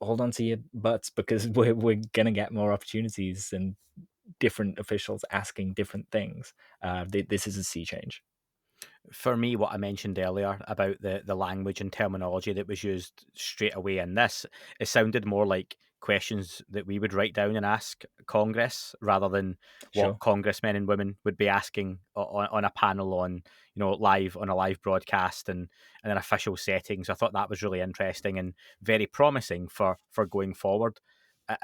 Speaker 5: hold on to your butts, because we're going to get more opportunities and different officials asking different things. This is a sea change.
Speaker 4: For me, what I mentioned earlier about the language and terminology that was used straight away in this, it sounded more like questions that we would write down and ask Congress rather than
Speaker 5: Sure.
Speaker 4: what congressmen and women would be asking on a panel on live on a live broadcast and in an official setting. So I thought that was really interesting and very promising for going forward.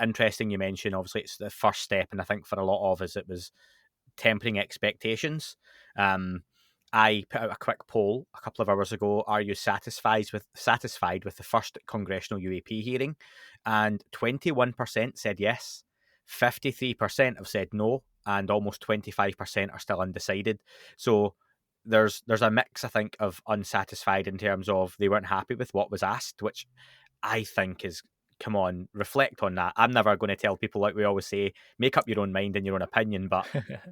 Speaker 4: Interesting you mentioned, obviously it's the first step, and I think for a lot of us it was tempering expectations. I put out a quick poll a couple of hours ago. Are you satisfied with the first Congressional UAP hearing? And 21% said yes, 53% have said no, and almost 25% are still undecided. So there's a mix, I think, of unsatisfied in terms of they weren't happy with what was asked, which I think is, come on, reflect on that. I'm never going to tell people, like we always say, make up your own mind and your own opinion, but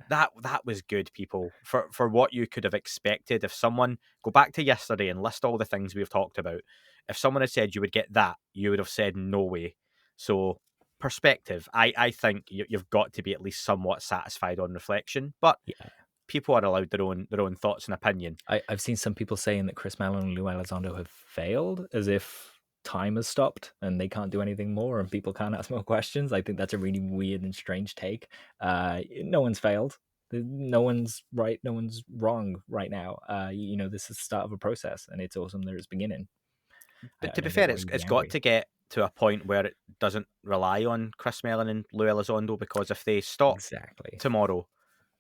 Speaker 4: that was good, people, for what you could have expected. If someone, go back to yesterday and list all the things we've talked about, if someone had said you would get that, you would have said no way. So perspective, I think you've got to be at least somewhat satisfied on reflection, but
Speaker 5: Yeah.
Speaker 4: people are allowed their own thoughts and opinion.
Speaker 5: I've seen some people saying that Chris Mellon and Lou Elizondo have failed, as if time has stopped and they can't do anything more and people can't ask more questions. I think that's a really weird and strange take. No one's failed. No one's right. No one's wrong right now. This is the start of a process, and it's awesome that it's beginning.
Speaker 4: But
Speaker 5: I
Speaker 4: to be
Speaker 5: don't get
Speaker 4: fair,
Speaker 5: why
Speaker 4: it's
Speaker 5: you'd be
Speaker 4: got
Speaker 5: angry.
Speaker 4: to get to a point where it doesn't rely on Chris Mellon and Lou Elizondo, because if they stop
Speaker 5: Exactly.
Speaker 4: tomorrow,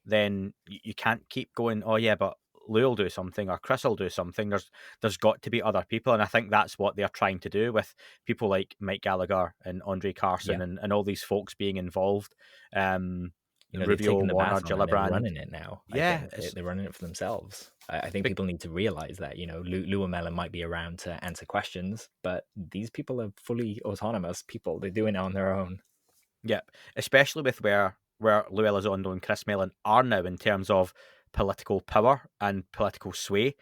Speaker 4: then you can't keep going, oh yeah, but Lou will do something or Chris will do something. There's got to be other people, and I think that's what they're trying to do with people like Mike Gallagher and Andre Carson
Speaker 5: Yeah.
Speaker 4: and all these folks being involved.
Speaker 5: You know, they've
Speaker 4: Rubio,
Speaker 5: taken the
Speaker 4: Warner,
Speaker 5: baton and they're
Speaker 4: Gillibrand.
Speaker 5: running it now. I
Speaker 4: Yeah,
Speaker 5: think they're running it for themselves. I think
Speaker 4: Bec-
Speaker 5: people need to realize that, you know, Lou and Mellon might be around to answer questions, but these people are fully autonomous people. They're doing it on their own.
Speaker 4: Yep, especially with where Lou Elizondo and Chris Mellon are now in terms of political power and political sway.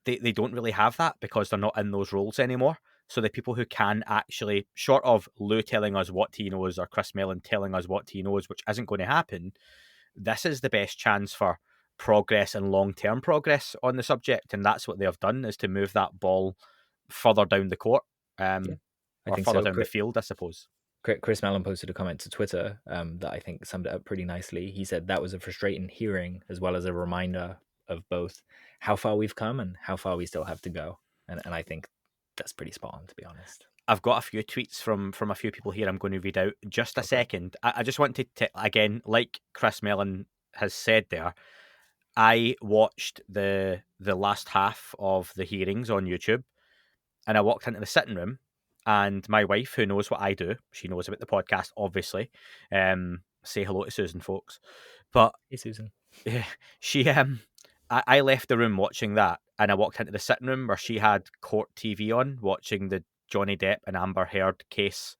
Speaker 4: They don't really have that because they're not in those roles anymore. So the people who can actually, short of Lou telling us what he knows or Chris Mellon telling us what he knows, which isn't going to happen, this is the best chance for progress and long-term progress on the subject. And that's what they have done, is to move that ball further down the court,
Speaker 5: I
Speaker 4: or
Speaker 5: think
Speaker 4: further
Speaker 5: so.
Speaker 4: down the field, I suppose.
Speaker 5: Chris Mellon posted a comment to Twitter that I think summed it up pretty nicely. He said that was a frustrating hearing, as well as a reminder of both how far we've come and how far we still have to go. And I think that's pretty spot on, to be honest.
Speaker 4: I've got a few tweets from a few people here I'm going to read out. Just a
Speaker 5: Okay.
Speaker 4: second. I just want to, again, like Chris Mellon has said there, I watched the last half of the hearings on YouTube, and I walked into the sitting room, and my wife, who knows what I do, she knows about the podcast, obviously. Say hello to Susan, folks. But
Speaker 5: Hey, Susan.
Speaker 4: yeah, she I left the room watching that, and I walked into the sitting room where she had court TV on, watching the Johnny Depp and Amber Heard case.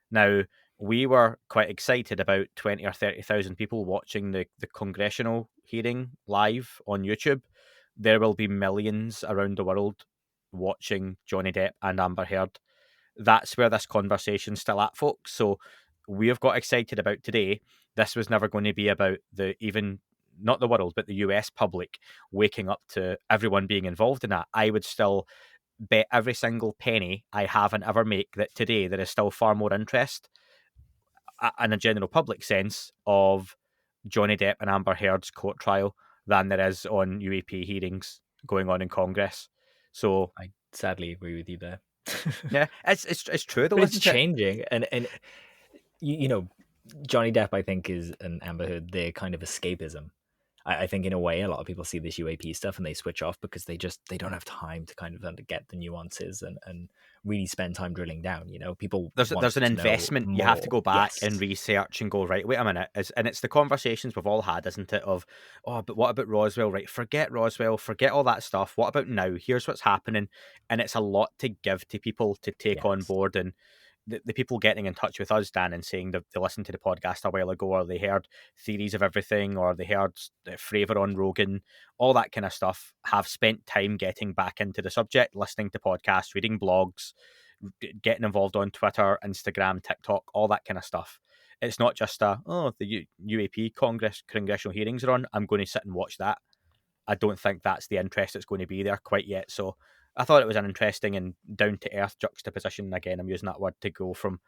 Speaker 4: Now, we were quite excited about 20 or 30,000 people watching the congressional hearing live on YouTube. There will be millions around the world watching Johnny Depp and Amber Heard. That's where this conversation's still at, folks. So we've got excited about today. This was never going to be about not the world, but the US public waking up to everyone being involved in that. I would still bet every single penny I have and ever make that today there is still far more interest in a general public sense of Johnny Depp and Amber Heard's court trial than there is on UAP hearings going on in Congress. So
Speaker 5: I sadly agree with you there.
Speaker 4: yeah, it's true though.
Speaker 5: But it's
Speaker 4: Isn't it?
Speaker 5: changing, and you know, Johnny Depp, I think, is an Amber Heard, their kind of escapism. I think in a way, a lot of people see this UAP stuff and they switch off because they don't have time to kind of get the nuances and really spend time drilling down. You know, people
Speaker 4: There's
Speaker 5: want
Speaker 4: an
Speaker 5: to know
Speaker 4: investment. You have to
Speaker 5: more.
Speaker 4: go back
Speaker 5: Yes.
Speaker 4: and research and go, right, wait a minute. And it's the conversations we've all had, isn't it? Of, oh, but what about Roswell? Right, forget Roswell, forget all that stuff. What about now? Here's what's happening. And it's a lot to give to people to take on
Speaker 5: Yes.
Speaker 4: board. And the people getting in touch with us, Dan, and saying that they listened to the podcast a while ago, or they heard theories of everything, or they heard Fravor on Rogan, all that kind of stuff, have spent time getting back into the subject, listening to podcasts, reading blogs, getting involved on Twitter, Instagram, TikTok, all that kind of stuff. It's not just the UAP congressional hearings are on, I'm going to sit and watch that. I don't think that's the interest that's going to be there quite yet. So I thought it was an interesting and down-to-earth juxtaposition. Again, I'm using that word to go from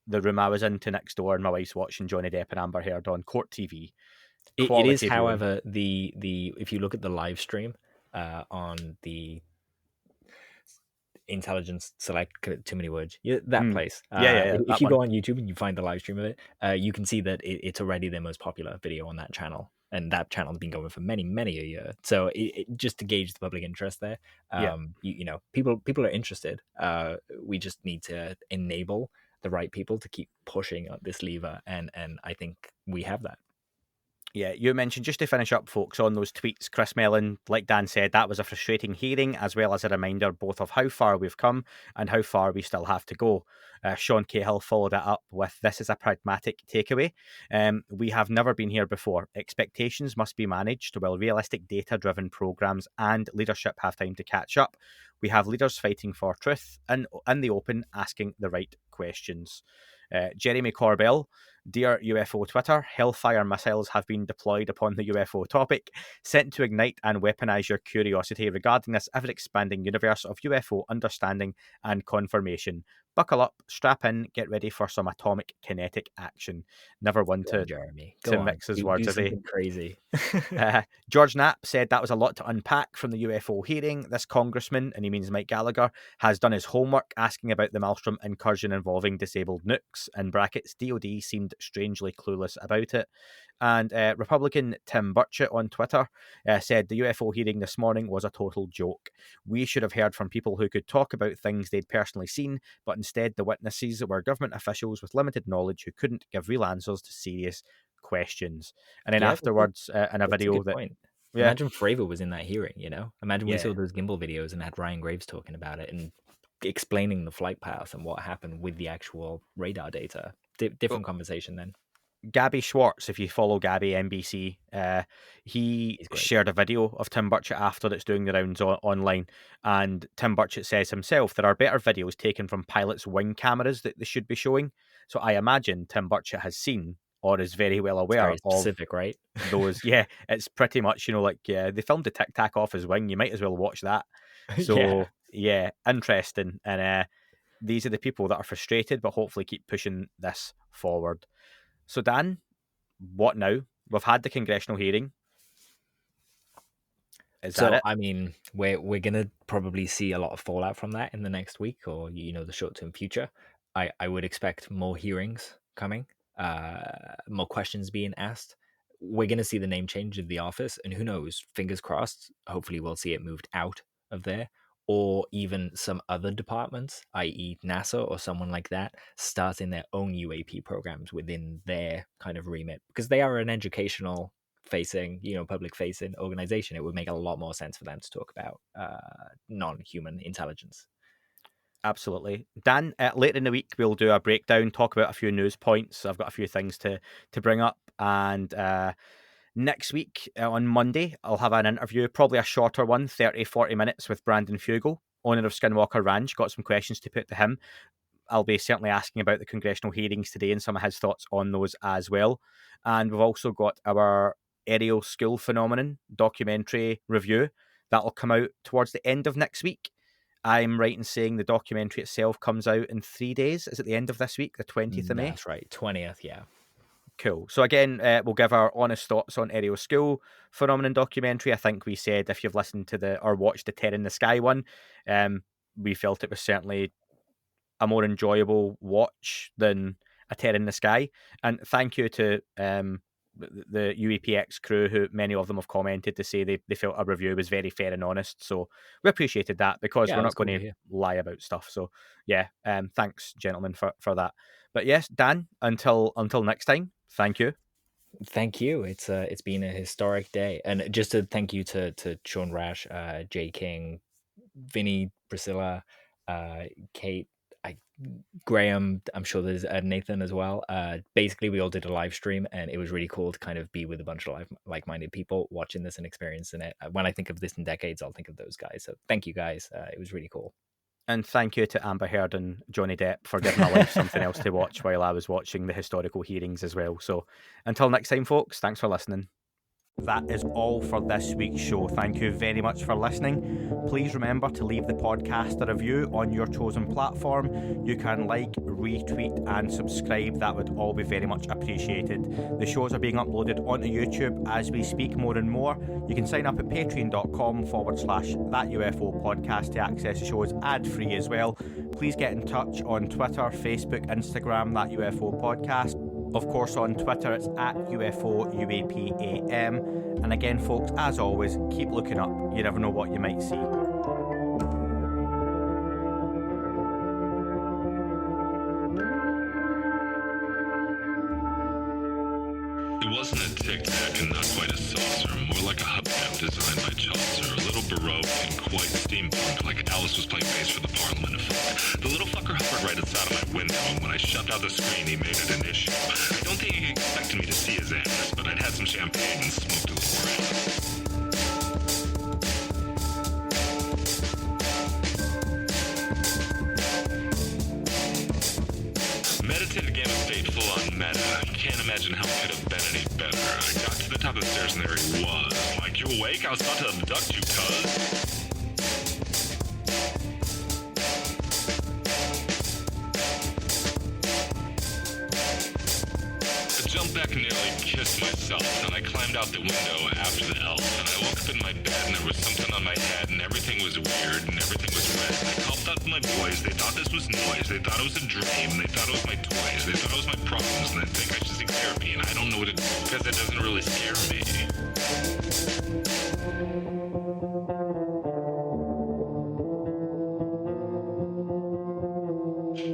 Speaker 4: the room I was in to next door, and my wife's watching Johnny Depp and Amber Heard on court TV.
Speaker 5: It is,
Speaker 4: viewing.
Speaker 5: however, the if you look at the live stream on the Intelligence Select, too many words, place. If you go on YouTube and you find the live stream of it, you can see that it's already their most popular video on that channel. And that channel's been going for many, many a year. So just to gauge the public interest there, you know, people are interested. We just need to enable the right people to keep pushing this lever, and I think we have that.
Speaker 4: Yeah, you mentioned, just to finish up, folks, on those tweets, Chris Mellon, like Dan said, that was a frustrating hearing, as well as a reminder both of how far we've come and how far we still have to go. Sean Cahill followed it up with, this is a pragmatic takeaway. We have never been here before. Expectations must be managed while realistic data-driven programs and leadership have time to catch up. We have leaders fighting for truth and in the open, asking the right questions. Jeremy Corbell, dear UFO Twitter, Hellfire missiles have been deployed upon the UFO topic, sent to ignite and weaponize your curiosity regarding this ever-expanding universe of UFO understanding and confirmation. Buckle up, strap in, get ready for some atomic kinetic action. Never one to
Speaker 5: Jeremy,
Speaker 4: mix his words,
Speaker 5: do
Speaker 4: is he?
Speaker 5: something crazy.
Speaker 4: George Knapp said that was a lot to unpack from the UFO hearing. This congressman, and he means Mike Gallagher, has done his homework asking about the Malmstrom incursion involving disabled nukes. In brackets, DOD seemed strangely clueless about it. And Republican Tim Burchett on Twitter said the UFO hearing this morning was a total joke. We should have heard from people who could talk about things they'd personally seen, but instead the witnesses were government officials with limited knowledge who couldn't give real answers to serious questions. And then
Speaker 5: Yeah,
Speaker 4: afterwards, in a
Speaker 5: that's a
Speaker 4: video
Speaker 5: good
Speaker 4: that,
Speaker 5: point.
Speaker 4: yeah,
Speaker 5: Imagine Fravor was in that hearing, Imagine we
Speaker 4: yeah.
Speaker 5: saw those gimbal videos and had Ryan Graves talking about it and explaining the flight path and what happened with the actual radar data. Different conversation then.
Speaker 4: Gabby Schwartz, if you follow Gabby NBC, he
Speaker 5: He's great.
Speaker 4: shared a video of Tim Burchett after that's doing the rounds online, and Tim Burchett says himself there are better videos taken from pilots' wing cameras that they should be showing. So I imagine Tim Burchett has seen or is very well
Speaker 5: It's
Speaker 4: aware
Speaker 5: very
Speaker 4: of
Speaker 5: specific, right?
Speaker 4: those. Yeah, it's pretty much, like, they filmed the Tic Tac off his wing. You might as well watch that.
Speaker 5: Yeah.
Speaker 4: So yeah, interesting. And these are the people that are frustrated, but hopefully keep pushing this forward. So Dan, what now? We've had the congressional hearing. Is that it?
Speaker 5: I mean, we're gonna probably see a lot of fallout from that in the next week, or the short-term future. I would expect more hearings coming, more questions being asked. We're gonna see the name change of the office, and who knows? Fingers crossed. Hopefully, we'll see it moved out of there, or even some other departments, i.e., NASA or someone like that, starting their own UAP programs within their kind of remit, because they are an educational facing, public facing organization. It would make a lot more sense for them to talk about non-human intelligence.
Speaker 4: Absolutely. Dan, later in the week, we'll do a breakdown, talk about a few news points. I've got a few things to bring up. And next week, on Monday, I'll have an interview, probably a shorter one, 30, 40 minutes, with Brandon Fugel, owner of Skinwalker Ranch. Got some questions to put to him. I'll be certainly asking about the congressional hearings today and some of his thoughts on those as well. And we've also got our aerial school phenomenon documentary review that'll come out towards the end of next week. I'm right in saying the documentary itself comes out in 3 days. Is it the end of this week, the 20th of May?
Speaker 5: That's right, 20th, yeah.
Speaker 4: Cool. So again, we'll give our honest thoughts on aerial school phenomenon documentary. I think we said if you've listened to or watched the Terror in the Sky one, we felt it was certainly a more enjoyable watch than a Terror in the Sky. And thank you to the UAPX crew, who many of them have commented to say they felt our review was very fair and honest. So we appreciated that, because we're not going to lie about stuff. So yeah, thanks, gentlemen, for that. But yes, Dan, until next time, thank you.
Speaker 5: Thank you. It's been a historic day. And just to thank you to Sean Rash, Jay King, Vinny, Priscilla, Kate, Graham, I'm sure there's Nathan as well. Basically, we all did a live stream, and it was really cool to kind of be with a bunch of like-minded people watching this and experiencing it. When I think of this in decades, I'll think of those guys. So thank you, guys. It was really cool.
Speaker 4: And thank you to Amber Heard and Johnny Depp for giving my life something else to watch while I was watching the historical hearings as well. So until next time, folks, thanks for listening. That is all for this week's show. Thank you very much for listening. Please remember to leave the podcast a review on your chosen platform. You can like, retweet and subscribe. That would all be very much appreciated. The shows are being uploaded onto YouTube as we speak more and more. You can sign up at patreon.com/thatUFO podcast to access the shows ad-free as well. Please get in touch on Twitter, Facebook, Instagram, That UFO Podcast. Of course, on Twitter, it's at ufouapam. And again, folks, as always, keep looking up. You never know what you might see.
Speaker 6: It wasn't a tic-tac and not quite a saucer, more like a hubcap designed by Chaucer, a little Baroque and quite steampunk, like Alice was playing bass for the Parliament of Folk. The little fucker hovered right outside of my window, and when I shoved out the screen, he made it an issue. I don't think he expected me to see his ass, but I'd had some champagne and smoked a little around. Meditative game of state full on meta. Can't imagine how it could have been any better. I got to the top of the stairs and there he was. Like, you awake? I was about to abduct you, cuz. I jumped back and nearly kissed myself, and I climbed out the window after the elf, and I woke up in my bed and there was something on my head and everything was weird and everything was red. And I called out to my boys. They thought this was noise. They thought it was a dream. They thought it was my toys. They thought it was my problems, and they think I should seek therapy, and I don't know what to do because it doesn't really scare me.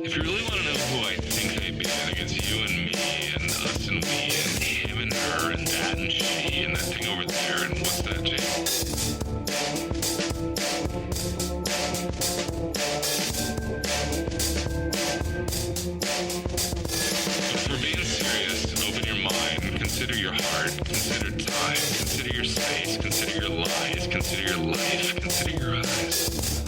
Speaker 6: If you really want to know who I think I be, I think it's you and me and us and we and him her and that and she and that thing over there and what's that, Jake? But if we're being serious, open your mind, consider your heart, consider time, consider your space, consider your lies, consider your life, consider your eyes.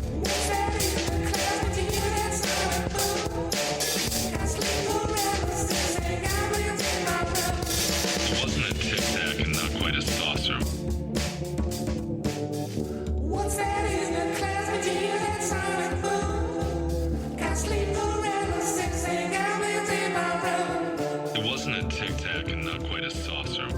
Speaker 6: It wasn't a tic tac and not quite a saucer. It wasn't a tic tac and not quite a saucer.